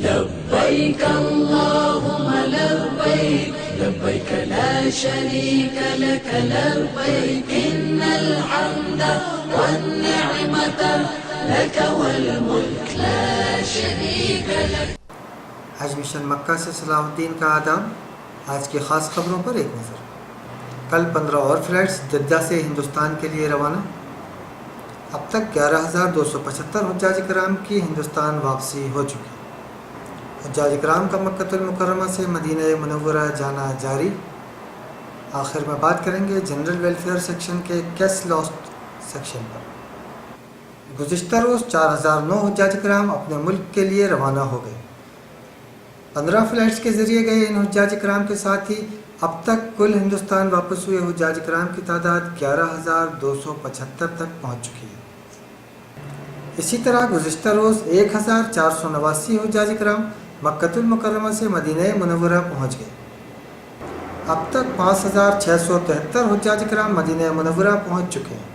लब्बैक अल्लाहुम्मा लब्बैक लब्बैक ला शरीक लक लब्बैक इन्नल हम्दा one निअमत luck वल मुल्क ला शरीक लक। हज मिशन मक्का से सलाहुद्दीन का आदाब। आज की ख़ास खबरों पर एक नज़र। कल 15 और फ़्लाइट्स जद्दा से हिंदुस्तान के लिए रवाना। अब तक 11,275 हुज्जाज किराम की हिंदुस्तान वापसी हो चुकी। हुज्जाज किराम का मक्कतुल मुकर्रमा से मदीना मुनव्वरा जाना जारी। आखिर में बात करेंगे जनरल वेलफेयर सेक्शन के कैश लॉस्ट सेक्शन पर। गुज़िश्ता रोज़ 4009 हुज्जाज किराम अपने मुल्क के लिए रवाना हो गए। 15 फ़्लाइट्स के ज़रिए गए इन हुज्जाज किराम के साथ ही अब तक कुल हिंदुस्तान वापस हुए हुज्जाज किराम की तादाद 11,275 तक पहुँच चुकी है। इसी तरह गुज़िश्ता रोज़ 1,489 हुज्जाज किराम मक्कतुल मुकर्रमा से मदीना मुनव्वरा पहुँच गए। अब तक 5,673 हुज्जाज किराम मदीना मुनव्वरा पहुँच चुके हैं।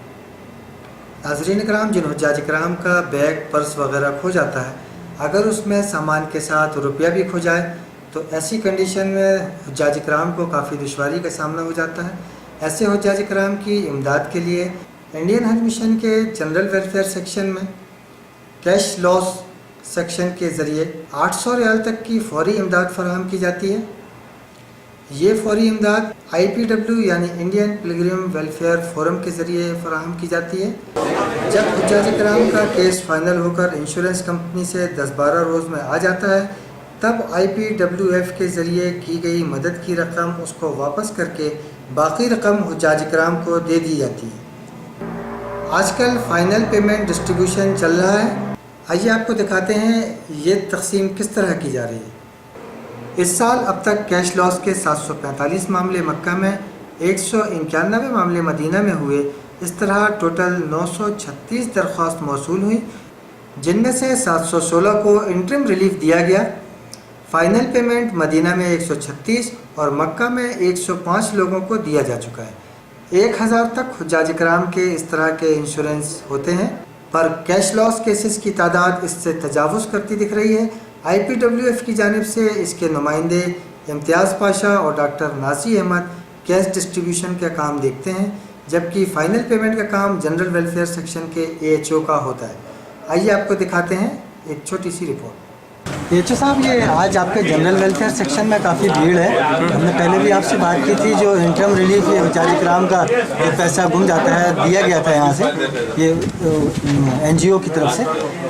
नाज़रीन किराम, जिन हुज्जाज किराम का बैग पर्स वगैरह खो जाता है, अगर उसमें सामान के साथ रुपया भी खो जाए तो ऐसी कंडीशन में हुज्जाज किराम को काफ़ी दुश्वारी का सामना हो जाता है। ऐसे हुज्जाज किराम की इमदाद के लिए इंडियन हज मिशन के जनरल वेलफेयर सेक्शन में कैश लॉस सेक्शन के ज़रिए 800 रियाल तक की फ़ौरी इमदाद फराहम की जाती है। ये फ़ौरी इमदाद IPW यानी इंडियन पिलग्रिम वेलफेयर फोरम के ज़रिए फराहम की जाती है। जब हुज्जाज किराम का केस फाइनल होकर इंश्योरेंस कंपनी से 10-12 रोज़ में आ जाता है, तब IPWF के ज़रिए की गई मदद की रकम उसको वापस करके बाकी रकम हुज्जाज किराम को दे दी जाती है। आजकल फ़ाइनल पेमेंट डिस्ट्रीब्यूशन चल रहा है। आइए आपको दिखाते हैं ये तकसीम किस तरह की जा रही है। इस साल अब तक कैश लॉस के 745 मामले मक्का में, 191 मामले मदीना में हुए। इस तरह टोटल 936 दरख्वास्त मौसूल हुई, जिनमें से 716 को इंटरिम रिलीफ दिया गया। फ़ाइनल पेमेंट मदीना में 136 और मक्का में 105 लोगों को दिया जा चुका है। 1000 तक हुज्जाज किराम के इस तरह के इंश्योरेंस होते हैं, पर कैश लॉस केसेस की तादाद इससे तजावुज़ करती दिख रही है। IPWF की जानिब से इसके नुमाइंदे इम्तियाज़ पाशा और डॉक्टर नासी अहमद कैश डिस्ट्रीब्यूशन का काम देखते हैं, जबकि फ़ाइनल पेमेंट का काम जनरल वेलफेयर सेक्शन के AHO का होता है। आइए आपको दिखाते हैं एक छोटी सी रिपोर्ट। AHO साहब, ये आज आपके जनरल वेलफेयर सेक्शन में काफ़ी भीड़ है। हमने पहले भी आपसे बात की थी, जो इंटरम रिलीफ ये हुज्जाज किराम का जो पैसा गुम जाता है दिया गया था यहाँ से, ये NGO की तरफ से।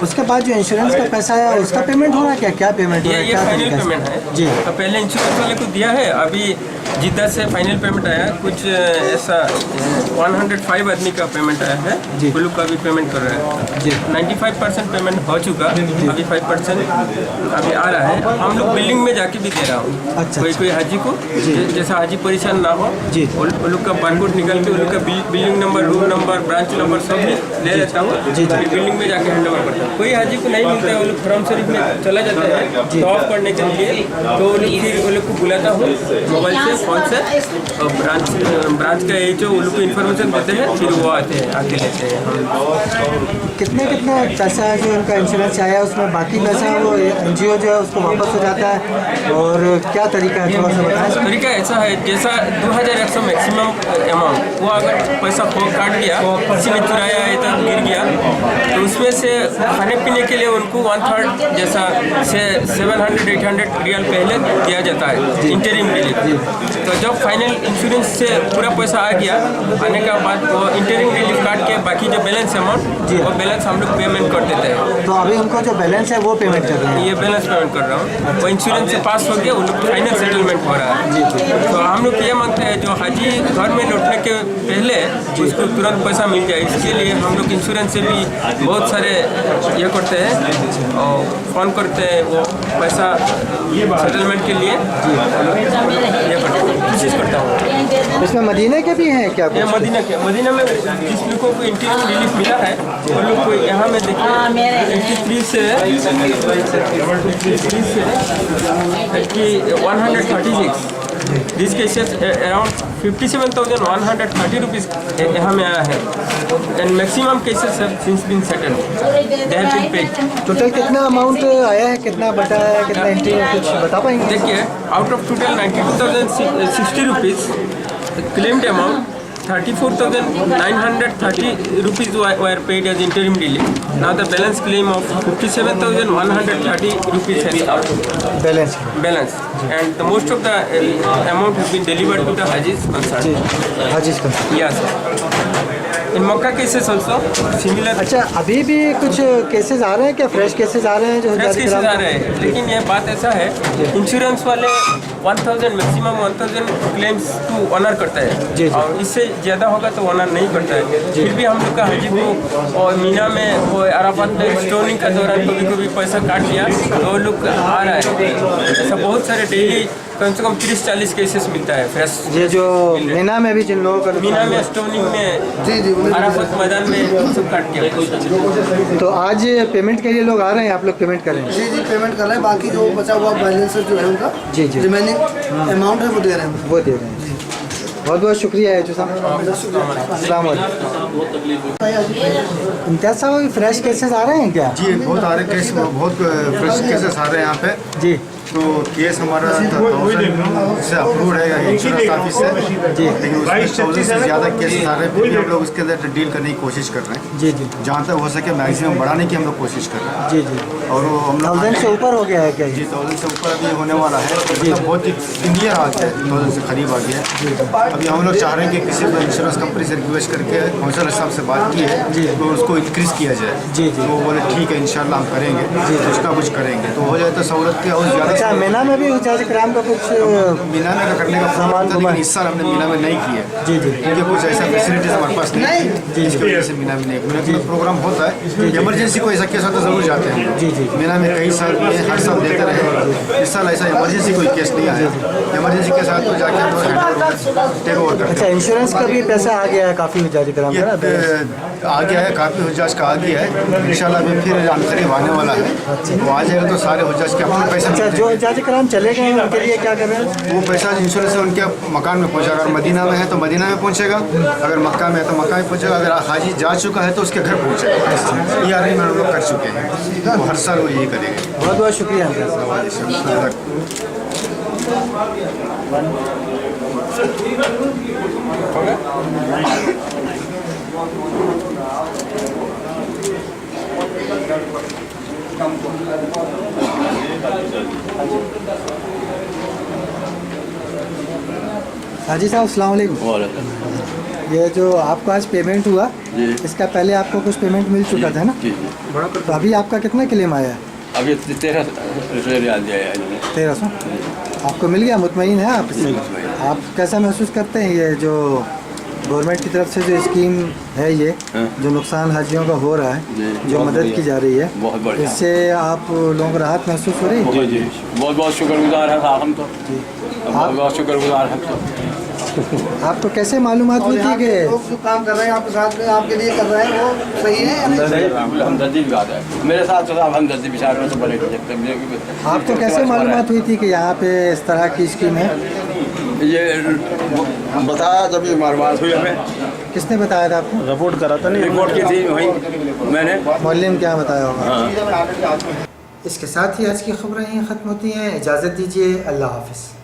उसके बाद जो इंश्योरेंस का पैसा है उसका पेमेंट हो रहा है क्या पेमेंट हो रहा है? ये फाइनल पेमेंट है जी। तो पहले इंश्योरेंस वाले को दिया है, अभी जिद्दा से फाइनल पेमेंट आया। कुछ ऐसा 105 आदमी का पेमेंट आया है, ब्लू का भी पेमेंट कर रहा है जी। 95% पेमेंट हो चुका, अभी 5% अभी आ रहा है। हम लोग बिल्डिंग में जाके भी दे रहा हूँ। अच्छा, कोई हाजी को जैसा हाजी परेशान ना हो जी, उन लोग का बारकोड निकाल के उन लोग का building number, room number, branch number सब ले लेता हूँ जी। बिल्डिंग में जाके हैंड ओवर करता हूँ। कोई हाजी को नहीं मिलता है, वो लोग हरम शरीफ में चला जाता है तो ऑफ करने के लिए, तो फिर वो लोग को बुलाता हूँ मोबाइल से, फ़ोन से, और ब्रांच का AHO उन लोग को इन्फॉर्मेशन देते हैं, फिर वो आते हैं, आके लेते हैं। कितने पैसा है जो इनका इंश्योरेंस आया, उसमें बाकी पैसा वो NGO जो है उसको वापस हो जाता है, और क्या तरीका है थोड़ा सा बताएं। तरीका ऐसा है, जैसा 2100 मैक्सिमम अमाउंट, वो अगर पैसा काट गया, किसी ने चुराया है तो गिर गया, तो उसमें से खाने पीने के लिए उनको 1/3 जैसा 700-800 रियाल पहले दिया जाता है इंटरिम के लिए। तो जब फाइनल इंश्योरेंस से पूरा पैसा आ गया, आने के बाद वो इंटरिम रिलीफ काट के बाकी जो बैलेंस अमाउंट वो बैलेंस हम लोग पेमेंट कर देते हैं। तो अभी उनको जो बैलेंस है वो पेमेंट कर रहे हैं? ये बैलेंस पेमेंट कर रहा हूँ। वो इंश्योरेंस से पास हो गया, उन लोग फाइनल सेटलमेंट हो रहा है। तो हम लोग ये मांगते हैं जो हाजी घर में लौटने के पहले उसको तुरंत पैसा मिल जाए, इसके लिए हम लोग इंश्योरेंस से भी बहुत सारे ये करते हैं और फ़ोन करते हैं, वो पैसा सेटलमेंट के लिए ये करते हैं, कोशिश करता हूँ। इसमें मदीने के भी हैं क्या? ये मदीना में जिस लोगों को इंटरिम रिलीफ मिला है उन लोग को यहाँ में देखिए 83 से 136 दिस केसेस अराउंड 57,130 रुपीज़ यहाँ में आया है and maximum cases have since been settled, they have been paid. Total कितना अमाउंट आया है, कितना बटा है, कितना एंट्री है, कुछ बता पाएंगे? देखिए, out of total 92,060 rupees claimed amount, 34,930 rupees were paid as interim delay. Now the balance claim of 57,130 rupees has come. Balance. And the most of the amount has been delivered to the Hajis concerned. हाजिज का। Yes. In Makkah cases also similar. अच्छा, अभी भी कुछ cases आ रहे हैं क्या? Fresh cases आ रहे हैं जो फ्रेश केसेस आ रहे हैं, लेकिन ये बात ऐसा है, इंश्योरेंस वाले 1000 मैक्सिमम 1000 क्लेम्स टू ऑनर करता है और इससे ज़्यादा होगा तो ऑनर नहीं करता है। फिर भी हम लोग का हाजी को और मीना में वो अराफात में स्टोनिंग का दौरान कभी कभी पैसा काट लिया तो वो लोग आ रहा है। ऐसा बहुत सारे डेली कम से कम 30-40 केसेस मिलता है फ्रेश। ये जो मीना में भी जिन लोगों का मीना में स्टोनिंग में अराफात मैदान में सब काट किया। तो आज पेमेंट के लिए लोग आ रहे हैं, आप लोग पेमेंट कर रहे हैं? जी पेमेंट कर रहे हैं, बाकी जो बचा हुआ बैलेंस जो है उनका जी रिमेनिंग अमाउंट है वो दे रहे हैं। वो दे रहे हैं। बहुत बहुत शुक्रिया है जो साहब। अस्सलाम वालेकुम। इम्तियाज़ साहब, फ्रेश केसेस आ रहे हैं क्या? जी बहुत आ रहे केस, बहुत फ्रेश केसेस आ रहे हैं यहाँ पे जी। तो केस हमारा 1000 से अप्रूव है इंश्योरेंस ऑफिस से जी, लेकिन उसमें 1000 से ज़्यादा केसेस आ रहे हैं। फिर भी हम लोग उसके अंदर डील करने की कोशिश कर रहे हैं। जी जी। जहाँ तक हो सके मैक्सिमम बढ़ाने की हम लोग कोशिश कर रहे हैं। जी जी। और वो हम लोग 1000 से ऊपर हो गया है क्या? जी 1000 से ऊपर अभी होने वाला है। मतलब बहुत ही सीनियर आ गया है, 1000 से करीब आ गया है। अभी हम लोग चाह रहे हैं कि किसी को इंश्योरेंस कंपनी से रिक्वेस्ट करके काउंसलर साहब से बात की है तो उसको इंक्रीज़ किया जाए। जी तो वो बोले ठीक है इंशाल्लाह हम करेंगे, उसका कुछ करेंगे तो हो जाए तो सहूलत की और ज़्यादा। अच्छा, मीना में भी जाज कराम का कुछ मीना में करने का प्रोग्राम था, लेकिन इस साल हमने मीना में नहीं किया। जी जी। क्योंकि कुछ ऐसा फैसिलिटीज हमारे पास नहीं थी, इसकी वजह से मीना में नहीं। मीना में प्रोग्राम होता है, इमरजेंसी कोई ऐसा केस होता है तो जरूर जाते हैं। जी जी। मीना में कई साल दिए, हर साल देते रहे। इस साल ऐसा इमरजेंसी कोई केस नहीं आया। इमरजेंसी के साथ तो जाके हम टेक ओवर करते अच्छा, हैं। इंश्योरेंस का भी पैसा आ गया है काफ़ी जाज कराम ये का? आ गया है, काफ़ी हुज्जाज का आ गया है। इंशाल्लाह अभी फिर आखिरी आने वाला है, वो आ जाएगा तो सारे हुज्जाज के अपना पैसा। अच्छा, जो जाज कराम चले गए हैं उनके लिए क्या कर रहे हैं? वो पैसा इंश्योरेंस से उनके मकान में पहुंचेगा। अगर मदीना में है तो मदीना में पहुंचेगा, अगर मक्का में है तो मक्का में पहुंचेगा, अगर हाजी जा चुका है तो उसके घर पहुंचेगा। ये अरेंजमेंट हम लोग कर चुके हैं, वो हर साल वो यही करेंगे। बहुत बहुत शुक्रिया। हाजी साहब, अस्सलाम वालेकुम। ये जो आपको आज पेमेंट हुआ, इसका पहले आपको कुछ पेमेंट मिल चुका था ना? तो अभी आपका कितना क्लेम आया है? अभी 1300 रियाल दिया है। 1300 आपको मिल गया? मुतमईन है आप? आप कैसा महसूस करते हैं ये जो गवर्नमेंट की तरफ से जो स्कीम है, ये जो नुकसान हाजियों का हो रहा है, जो मदद की जा रही है, बहुत बढ़िया। इससे आप लोगों को राहत महसूस हो रही है? जी जी, बहुत बहुत शुक्रगुजार है साहब हम तो। बहुत बहुत शुक्रगुजार हम तो। आपको कैसे मालूमात हुई थी कि लोग जो काम कर रहे हैं आपके साथ में, आपके लिए कर रहे हैं, वो सही है या नहीं? हमदर्दी की बात है मेरे साथ तो साहब, हमदर्दी बेचारों से बड़े। आपको कैसे मालूमात हुई थी कि यहाँ पे इस तरह की स्कीम है? ये बताया तभी मालूमात हुई हमें। किसने बताया था आपको? रिपोर्ट करा था, नहीं रिपोर्ट की थी वही मैंने। मौलवी क्या बताया होगा? हाँ। इसके साथ ही आज की खबरें यहीं ख़त्म होती हैं। इजाज़त दीजिए, अल्लाह हाफ़िज़।